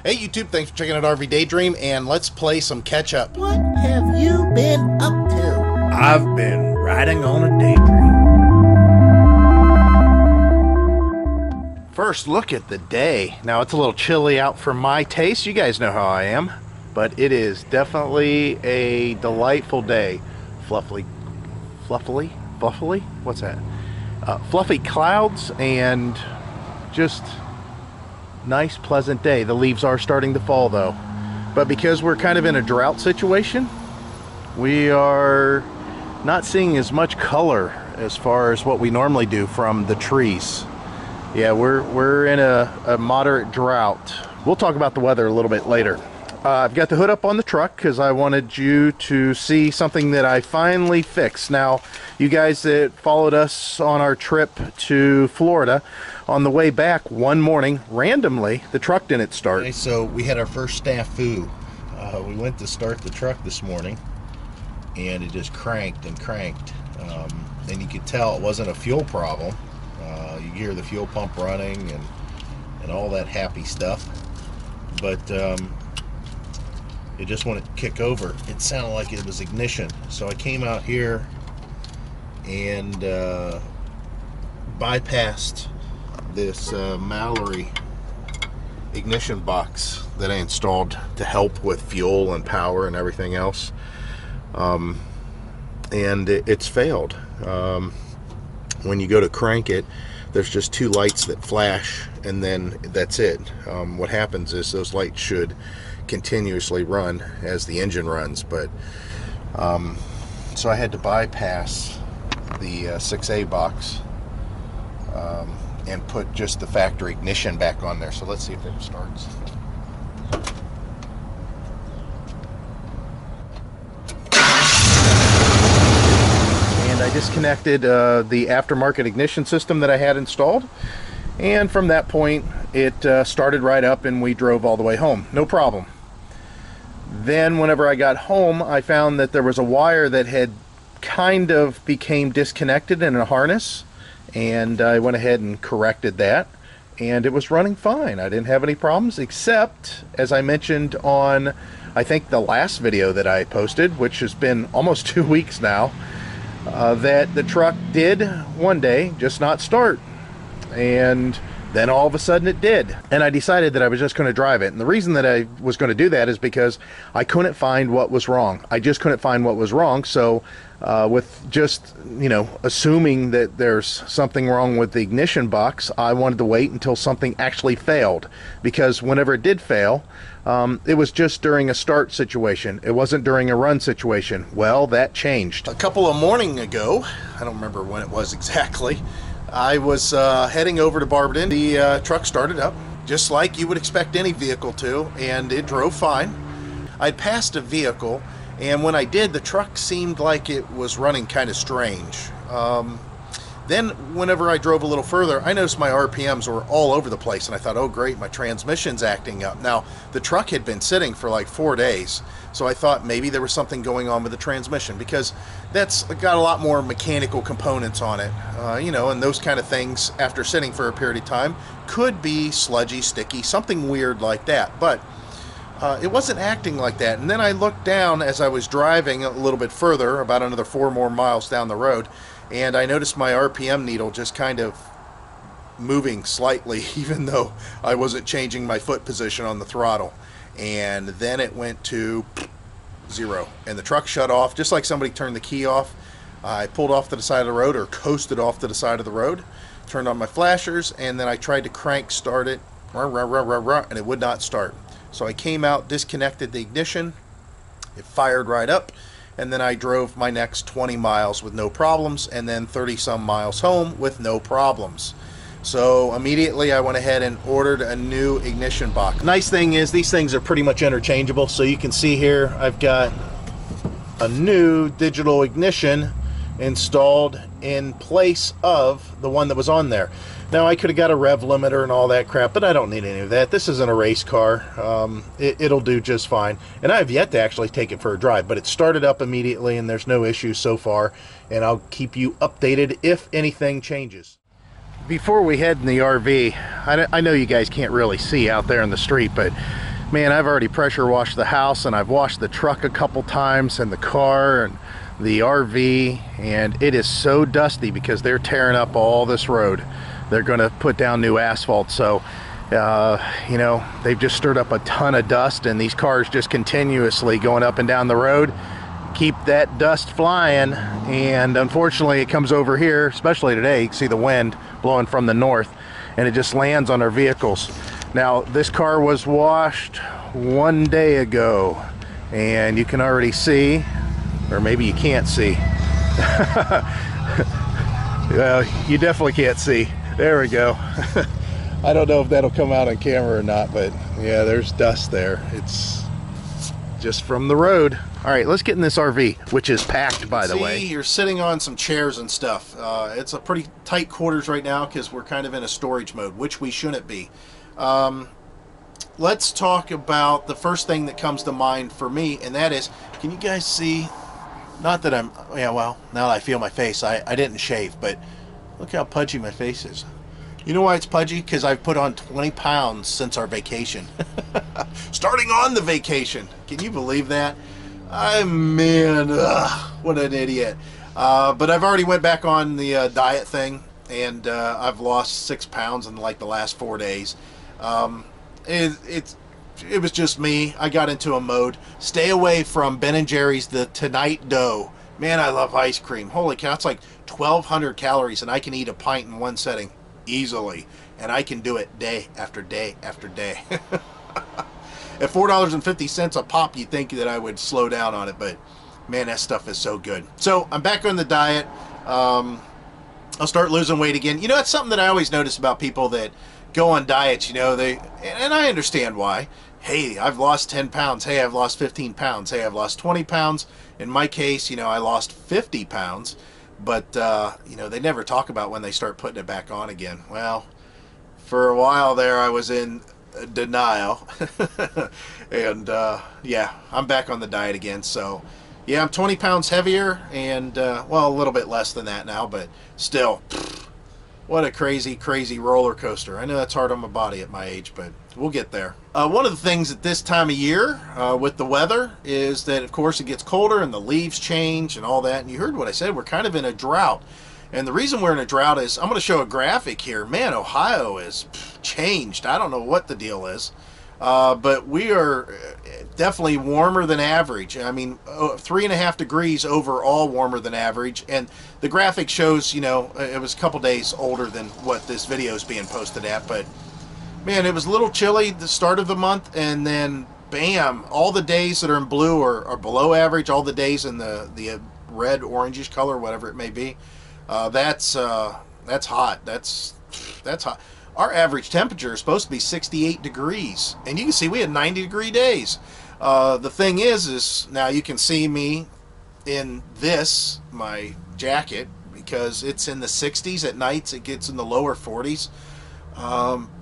Hey YouTube, thanks for checking out RV Daydream, and let's play some catch up. What have you been up to? I've been riding on a daydream. First look at the day. Now it's a little chilly out for my taste. You guys know how I am, but it is definitely a delightful day. Fluffy, what's that? Fluffy clouds and just nice, pleasant day. The leaves are starting to fall though, but because we're kind of in a drought situation, we are not seeing as much color as far as what we normally do from the trees. Yeah, we're in a moderate drought. We'll talk about the weather a little bit later. I've got the hood up on the truck because I wanted you to see something that I finally fixed. Now, you guys that followed us on our trip to Florida, on the way back one morning, randomly, the truck didn't start. Okay, so we had our first snafu. We went to start the truck this morning, and it just cranked and cranked. And you could tell it wasn't a fuel problem. You hear the fuel pump running and all that happy stuff. But it just wouldn't kick over. It sounded like it was ignition. So I came out here and bypassed this Mallory ignition box that I installed to help with fuel and power and everything else. And it's failed. When you go to crank it, there's just two lights that flash, and then that's it. What happens is those lights should continuously run as the engine runs, but so I had to bypass the 6A box and put just the factory ignition back on there. So let's see if it starts. And I disconnected the aftermarket ignition system that I had installed, and from that point it started right up and we drove all the way home, no problem. Then whenever I got home, I found that there was a wire that had kind of became disconnected in a harness, and I went ahead and corrected that, and it was running fine. I didn't have any problems, except, as I mentioned on, I think, the last video that I posted, which has been almost 2 weeks now, that the truck did one day just not start, and then all of a sudden it did, and I decided that I was just going to drive it. And the reason that I was going to do that is because I couldn't find what was wrong. I just couldn't find what was wrong. So with just, you know, assuming that there's something wrong with the ignition box, I wanted to wait until something actually failed, because whenever it did fail, it was just during a start situation. It wasn't during a run situation. Well, that changed. A couple of mornings ago, I don't remember when it was exactly, I was heading over to Barberton. The truck started up, just like you would expect any vehicle to, and it drove fine. I'd passed a vehicle, and when I did, the truck seemed like it was running kind of strange. Then whenever I drove a little further, I noticed my RPMs were all over the place, and I thought, oh great, my transmission's acting up. Now, the truck had been sitting for like 4 days, so I thought maybe there was something going on with the transmission, because that's got a lot more mechanical components on it, you know, and those kind of things, after sitting for a period of time, could be sludgy, sticky, something weird like that. But it wasn't acting like that. And then I looked down as I was driving a little bit further, about another 4 more miles down the road, and I noticed my RPM needle just kind of moving slightly, even though I wasn't changing my foot position on the throttle. And then it went to 0, and the truck shut off just like somebody turned the key off. I pulled off to the side of the road, or coasted off to the side of the road, turned on my flashers, and then I tried to crank start it, and it would not start. So I came out, disconnected the ignition, it fired right up, and then I drove my next 20 miles with no problems, and then 30 some miles home with no problems. So immediately I went ahead and ordered a new ignition box. Nice thing is these things are pretty much interchangeable, so you can see here I've got a new digital ignition installed in place of the one that was on there. Now, I could have got a rev limiter and all that crap, but I don't need any of that. This isn't a race car. It'll do just fine. And I have yet to actually take it for a drive, but it started up immediately and there's no issues so far. And I'll keep you updated if anything changes. Before we head in the RV, I know you guys can't really see out there in the street, but Man, I've already pressure washed the house, and I've washed the truck a couple times, and the car and the RV, and it is so dusty because they're tearing up all this road. They're going to put down new asphalt, so you know, they've just stirred up a ton of dust, and these cars just continuously going up and down the road keep that dust flying. And unfortunately, it comes over here, especially today. You can see the wind blowing from the north, and it just lands on our vehicles. Now, this car was washed 1 day ago, and you can already see, or maybe you can't see. You definitely can't see. There we go. I don't know if that'll come out on camera or not, but yeah, there's dust there. It's just from the road. All right, let's get in this RV, which is packed, by the way. You're sitting on some chairs and stuff. It's a pretty tight quarters right now because we're kind of in a storage mode, which we shouldn't be. Let's talk about the first thing that comes to mind for me, and that is, can you guys see? Not that I'm, yeah, well, now that I feel my face, I didn't shave, but look how pudgy my face is. You know why it's pudgy? Because I've put on 20 pounds since our vacation. Starting on the vacation. Can you believe that? Man, what an idiot. But I've already went back on the diet thing, and I've lost 6 pounds in like the last 4 days. It was just me. I got into a mode. Stay away from Ben & Jerry's The Tonight Dough. Man, I love ice cream. Holy cow, it's like 1,200 calories, and I can eat a pint in one setting easily. And I can do it day after day after day. At $4.50 a pop, you'd think that I would slow down on it, but man, that stuff is so good. So I'm back on the diet. I'll start losing weight again. You know, that's something that I always notice about people that go on diets. You know, and I understand why. Hey, I've lost 10 pounds. Hey, I've lost 15 pounds. Hey, I've lost 20 pounds. In my case, you know, I lost 50 pounds. But, you know, they never talk about when they start putting it back on again. Well, for a while there, I was in denial. And, yeah, I'm back on the diet again. So, yeah, I'm 20 pounds heavier and, well, a little bit less than that now, but still, what a crazy, crazy roller coaster. I know that's hard on my body at my age, but we'll get there. One of the things at this time of year with the weather is that, of course, it gets colder and the leaves change and all that. And you heard what I said. We're kind of in a drought. And the reason we're in a drought is, I'm going to show a graphic here. Man, Ohio is changed. I don't know what the deal is. But we are definitely warmer than average. I mean, 3.5 degrees overall warmer than average. And the graphic shows, you know, it was a couple days older than what this video is being posted at. But, man, it was a little chilly the start of the month. And then, bam, all the days that are in blue are below average. All the days in the red, orangish color, whatever it may be. That's hot. That's hot. Our average temperature is supposed to be 68 degrees. And you can see we had 90-degree days. The thing is now you can see me in this, my jacket, because it's in the 60s. At nights it gets in the lower 40s.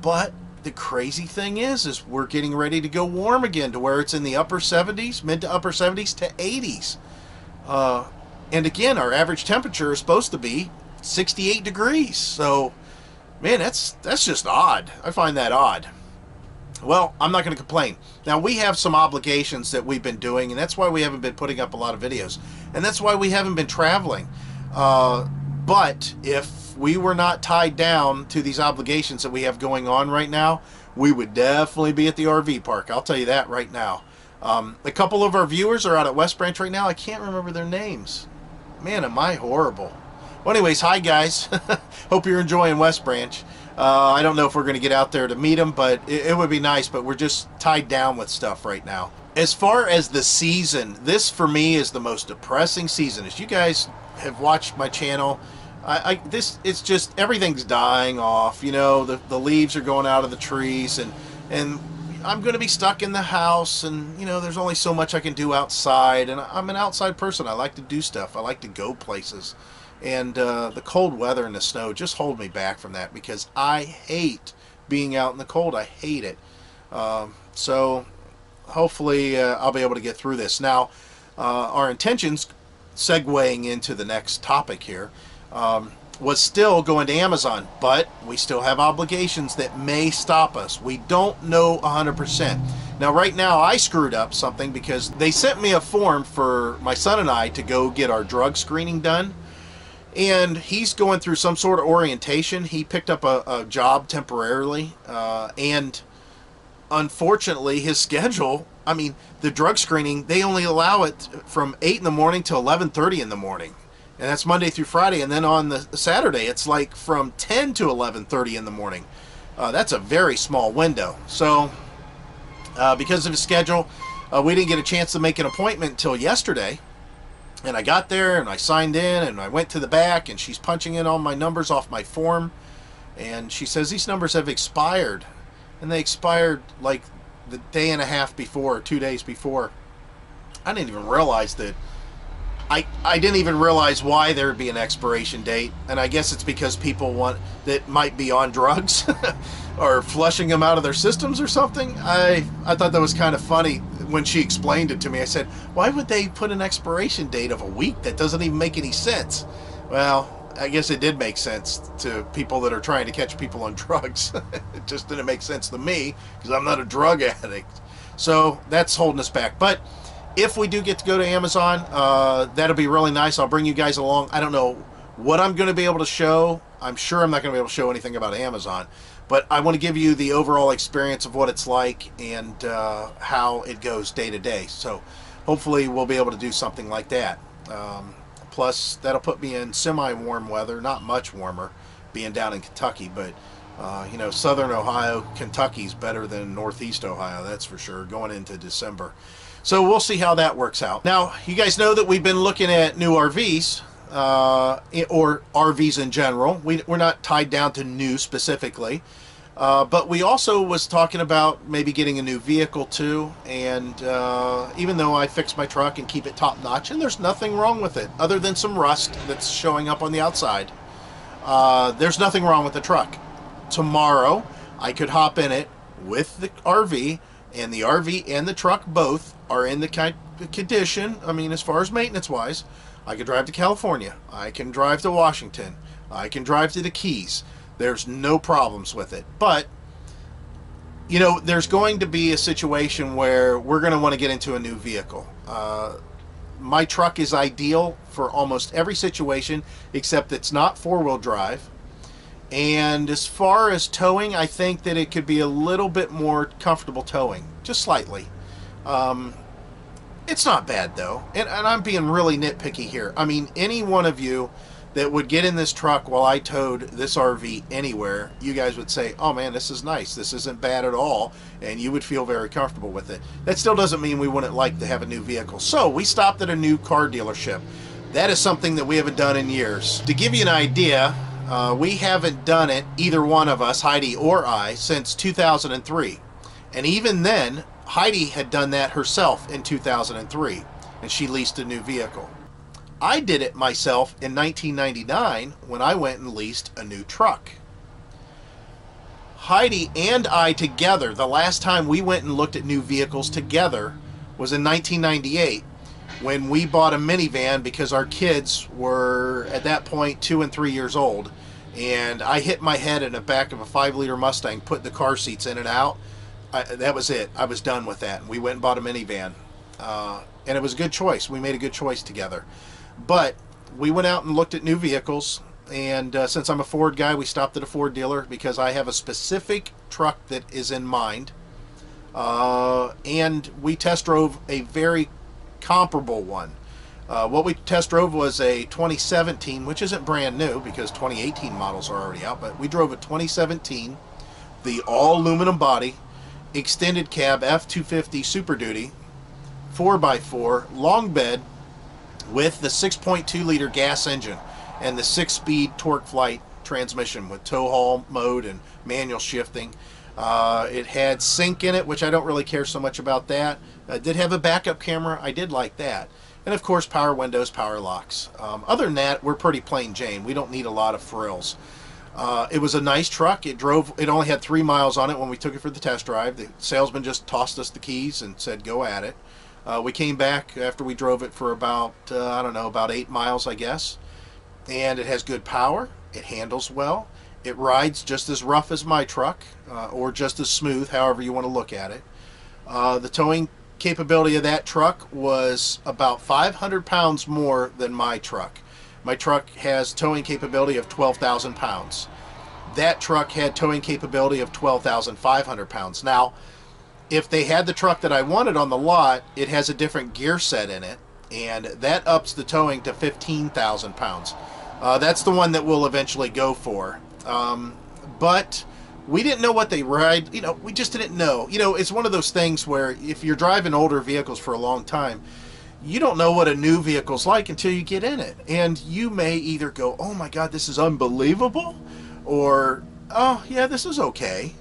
But the crazy thing is we're getting ready to go warm again to where it's in the upper 70s, mid to upper 70s to 80s. And again, our average temperature is supposed to be 68 degrees. So, man, that's just odd. I find that odd. Well, I'm not going to complain. Now, we have some obligations that we've been doing, and that's why we haven't been putting up a lot of videos. And that's why we haven't been traveling. But if we were not tied down to these obligations that we have going on right now, we would definitely be at the RV park. I'll tell you that right now. A couple of our viewers are out at West Branch right now. I can't remember their names. Man, am I horrible. Well, anyways, hi guys. Hope you're enjoying West Branch. I don't know if we're going to get out there to meet them, but it would be nice, but we're just tied down with stuff right now. As far as the season, this for me is the most depressing season. As you guys have watched my channel, it's just everything's dying off. You know, the leaves are going out of the trees, and I'm going to be stuck in the house, and, you know, there's only so much I can do outside, and I'm an outside person. I like to do stuff. I like to go places. And the cold weather and the snow just hold me back from that because I hate being out in the cold. I hate it. So hopefully I'll be able to get through this. Now, our intentions, segueing into the next topic here, was still going to Amazon, but we still have obligations that may stop us. We don't know 100%. Now, right now, I screwed up something because they sent me a form for my son and I to go get our drug screening done. And he's going through some sort of orientation. He picked up a job temporarily. And unfortunately, his schedule, I mean, the drug screening, they only allow it from 8 in the morning to 11:30 in the morning. And that's Monday through Friday. And then on the Saturday, it's like from 10 to 11:30 in the morning. That's a very small window. So because of his schedule, we didn't get a chance to make an appointment until yesterday. And I got there and I signed in and I went to the back and she's punching in all my numbers off my form. And she says these numbers have expired. And they expired like the day and a half before, 2 days before. I didn't even realize that. I didn't even realize why there would be an expiration date, and I guess it's because people that might be on drugs or flushing them out of their systems or something. I thought that was kind of funny when she explained it to me. I said, why would they put an expiration date of a week? That doesn't even make any sense. Well, I guess it did make sense to people that are trying to catch people on drugs. It just didn't make sense to me because I'm not a drug addict. So that's holding us back. But if we do get to go to Amazon, that'll be really nice. I'll bring you guys along. I don't know what I'm going to be able to show. I'm sure I'm not going to be able to show anything about Amazon. But I want to give you the overall experience of what it's like and how it goes day to day. So hopefully we'll be able to do something like that. Plus, that'll put me in semi-warm weather. Not much warmer, being down in Kentucky. But, you know, southern Ohio, Kentucky's better than northeast Ohio. That's for sure, going into December. So we'll see how that works out. Now, you guys know that we've been looking at new RVs, or RVs in general. We're not tied down to new specifically, but we also was talking about maybe getting a new vehicle too. And even though I fix my truck and keep it top notch, and there's nothing wrong with it other than some rust that's showing up on the outside, there's nothing wrong with the truck. Tomorrow, I could hop in it with the RV, and the RV and the truck both are in the condition, I mean, as far as maintenance-wise. I could drive to California. I can drive to Washington. I can drive to the Keys. There's no problems with it. But, you know, there's going to be a situation where we're going to want to get into a new vehicle. My truck is ideal for almost every situation, except it's not four-wheel drive. And as far as towing, I think that it could be a little bit more comfortable towing, just slightly. It's not bad though, and I'm being really nitpicky here. I mean, any one of you that would get in this truck while I towed this RV anywhere, you guys would say, oh man, this is nice, this isn't bad at all, and you would feel very comfortable with it. That still doesn't mean we wouldn't like to have a new vehicle. So we stopped at a new car dealership. That is something that we haven't done in years. To give you an idea, we haven't done it, either one of us, Heidi or I, since 2003. And even then, Heidi had done that herself in 2003, and she leased a new vehicle. I did it myself in 1999 when I went and leased a new truck. Heidi and I together, the last time we went and looked at new vehicles together was in 1998 when we bought a minivan because our kids were at that point 2 and 3 years old, and I hit my head in the back of a 5-liter Mustang, put the car seats in and out. That was it. I was done with that. We went and bought a minivan, and it was a good choice. We made a good choice together. But we went out and looked at new vehicles, and since I'm a Ford guy, we stopped at a Ford dealer because I have a specific truck that is in mind, and we test drove a very comparable one. What we test drove was a 2017, which isn't brand new because 2018 models are already out, but we drove a 2017, the all aluminum body, extended cab F250 Super Duty, 4x4, long bed, with the 6.2 liter gas engine and the 6-speed torque flight transmission with tow haul mode and manual shifting. It had sync in it, which I don't really care so much about that. It did have a backup camera. I did like that. And of course, power windows, power locks. Other than that, we're pretty plain Jane. We don't need a lot of frills. It was a nice truck. It only had 3 miles on it when we took it for the test drive. The salesman just tossed us the keys and said, go at it. We came back after we drove it for about, I don't know, about 8 miles, I guess. And it has good power. It handles well. It rides just as rough as my truck, or just as smooth, however you want to look at it. The towing capability of that truck was about 500 pounds more than my truck. My truck has towing capability of 12,000 pounds. That truck had towing capability of 12,500 pounds. Now, if they had the truck that I wanted on the lot, it has a different gear set in it, and that ups the towing to 15,000 pounds. That's the one that we'll eventually go for. But we didn't know what they ride. We just didn't know. It's one of those things where if you're driving older vehicles for a long time, you don't know what a new vehicle's like until you get in it. And you may either go, oh my God, this is unbelievable, or, oh yeah, this is okay.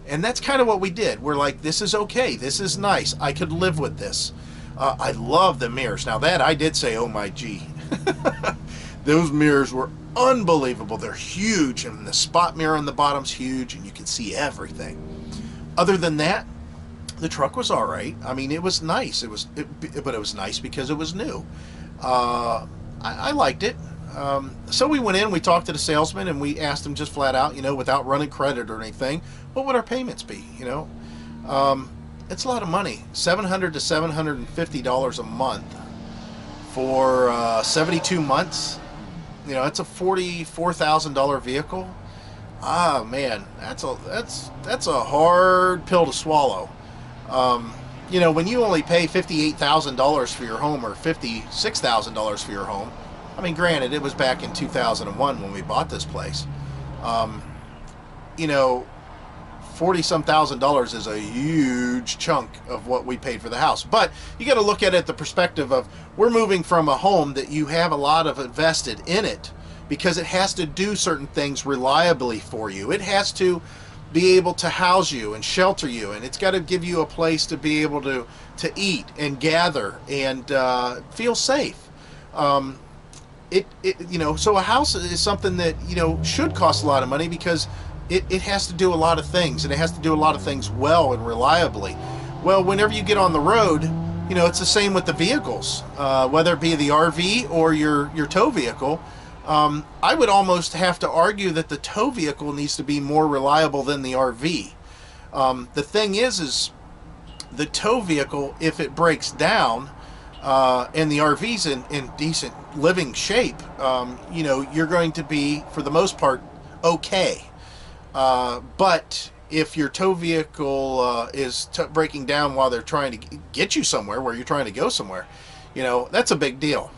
And that's kind of what we did. We're like, this is okay. This is nice. I could live with this. I love the mirrors. Now that I did say, oh my gee. Those mirrors were unbelievable. They're huge, and the spot mirror on the bottom's huge, and you can see everything. Other than that, the truck was all right. I mean, it was nice. But it was nice because it was new. I liked it. So we went in, we talked to the salesman, and we asked him just flat out, without running credit or anything, what would our payments be? It's a lot of money, $700 to $750 a month for 72 months. It's a $44,000 vehicle. Ah man, that's a hard pill to swallow. When you only pay $58,000 for your home, or $56,000 for your home. I mean, granted, it was back in 2001 when we bought this place. 40-some thousand dollars is a huge chunk of what we paid for the house. But you got to look at it the perspective of, we're moving from a home that you have a lot of invested in it, because it has to do certain things reliably for you. It has to be able to house you and shelter you, and it's got to give you a place to be able to eat and gather and feel safe. So a house is something that should cost a lot of money, because it has to do a lot of things, and it has to do a lot of things well and reliably. Well, whenever you get on the road, it's the same with the vehicles, whether it be the RV or your tow vehicle. I would almost have to argue that the tow vehicle needs to be more reliable than the RV. The thing is the tow vehicle, if it breaks down, and the RV's in decent living shape, you're going to be, for the most part, okay. But if your tow vehicle is breaking down while they're trying to get you somewhere, where you're trying to go somewhere, that's a big deal.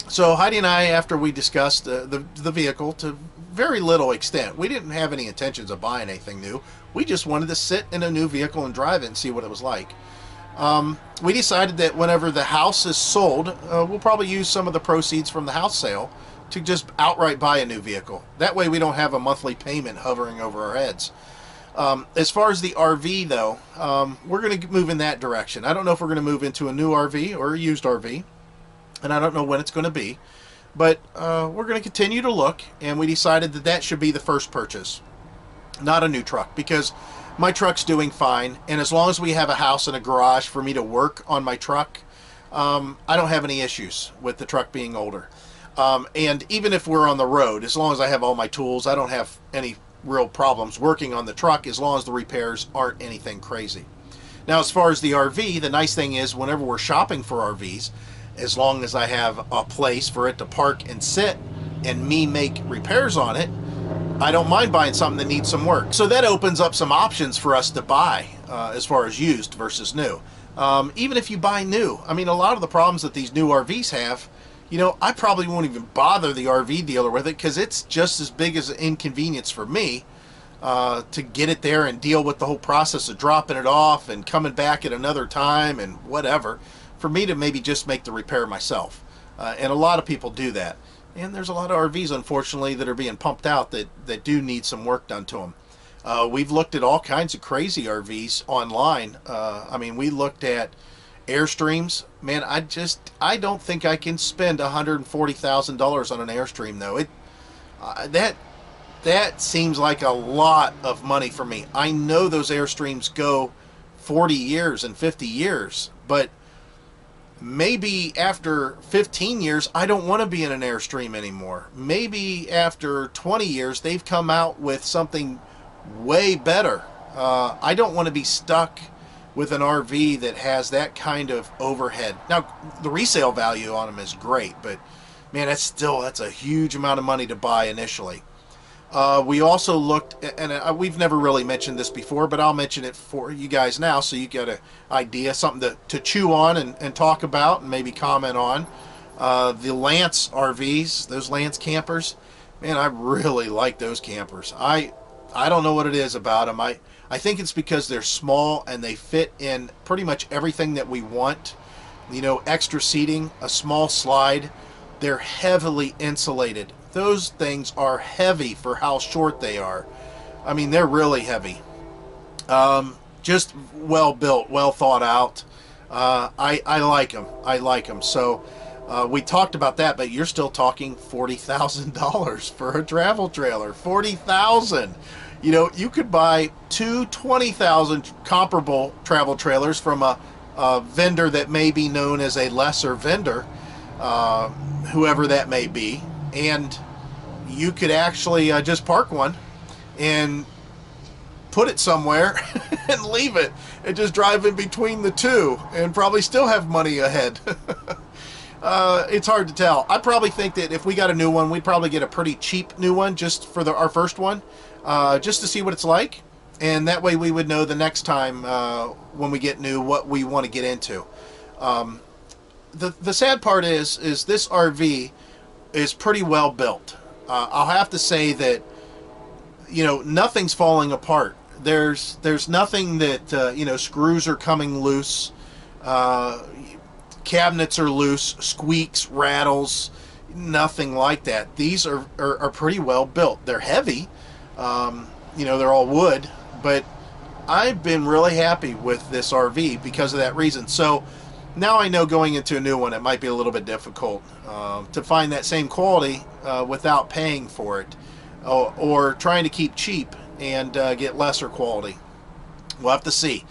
So Heidi and I, after we discussed the vehicle to very little extent, we didn't have any intentions of buying anything new. We just wanted to sit in a new vehicle and drive it and see what it was like. We decided that whenever the house is sold, we'll probably use some of the proceeds from the house sale to just outright buy a new vehicle. That way we don't have a monthly payment hovering over our heads. As far as the RV, though, we're going to move in that direction. I don't know if we're going to move into a new RV or a used RV, and I don't know when it's going to be, but we're going to continue to look, and we decided that should be the first purchase, not a new truck, because my truck's doing fine, and as long as we have a house and a garage for me to work on my truck, I don't have any issues with the truck being older. And even if we're on the road, as long as I have all my tools, I don't have any real problems working on the truck, as long as the repairs aren't anything crazy. Now, as far as the RV, the nice thing is, whenever we're shopping for RVs, as long as I have a place for it to park and sit and me make repairs on it, I don't mind buying something that needs some work. So that opens up some options for us to buy as far as used versus new. Even if you buy new, I mean, a lot of the problems that these new RVs have, I probably won't even bother the RV dealer with it, because it's just as big as an inconvenience for me to get it there and deal with the whole process of dropping it off and coming back at another time and whatever, for me to maybe just make the repair myself. And a lot of people do that. And there's a lot of RVs, unfortunately, that are being pumped out that do need some work done to them. We've looked at all kinds of crazy RVs online. I mean, we looked at Airstreams. Man, I don't think I can spend $140,000 on an Airstream, though. That seems like a lot of money for me. I know those Airstreams go 40 years and 50 years, but maybe after 15 years, I don't want to be in an Airstream anymore. Maybe after 20 years, they've come out with something way better. I don't want to be stuck with an RV that has that kind of overhead. Now, the resale value on them is great, but man, that's a huge amount of money to buy initially. We also looked, and we've never really mentioned this before, but I'll mention it for you guys now so you get an idea, something to chew on and talk about and maybe comment on. The Lantz RVs, those Lantz Campers, man, I really like those campers. I don't know what it is about them. I think it's because they're small and they fit in pretty much everything that we want. You know, extra seating, a small slide. They're heavily insulated. Those things are heavy for how short they are. I mean, they're really heavy. Just well built, well thought out. I like them. I like them. So we talked about that, but you're still talking $40,000 for a travel trailer. $40,000. You know, you could buy two $20,000 comparable travel trailers from a vendor that may be known as a lesser vendor, whoever that may be, and you could actually just park one and put it somewhere and leave it and just drive in between the two and probably still have money ahead. It's hard to tell. I probably think that if we got a new one, we'd probably get a pretty cheap new one just for our first one, just to see what it's like, and that way we would know the next time when we get new what we want to get into. The sad part is this RV is pretty well built. I'll have to say that, you know, nothing's falling apart. There's nothing that you know, screws are coming loose, cabinets are loose, squeaks, rattles, nothing like that. These are pretty well built. They're heavy, you know, they're all wood, but I've been really happy with this RV because of that reason. So now I know going into a new one, it might be a little bit difficult to find that same quality without paying for it, or trying to keep cheap and get lesser quality. We'll have to see.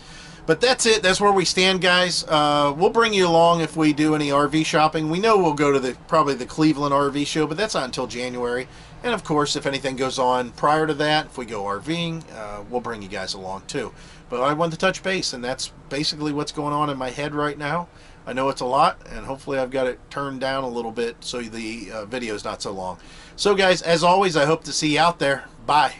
But that's it. That's where we stand, guys. We'll bring you along if we do any RV shopping. We know we'll go to probably the Cleveland RV show, but that's not until January. And of course, if anything goes on prior to that, if we go RVing, we'll bring you guys along too. But I wanted to touch base, and that's basically what's going on in my head right now. I know it's a lot, and hopefully I've got it turned down a little bit so the video's not so long. So guys, as always, I hope to see you out there. Bye.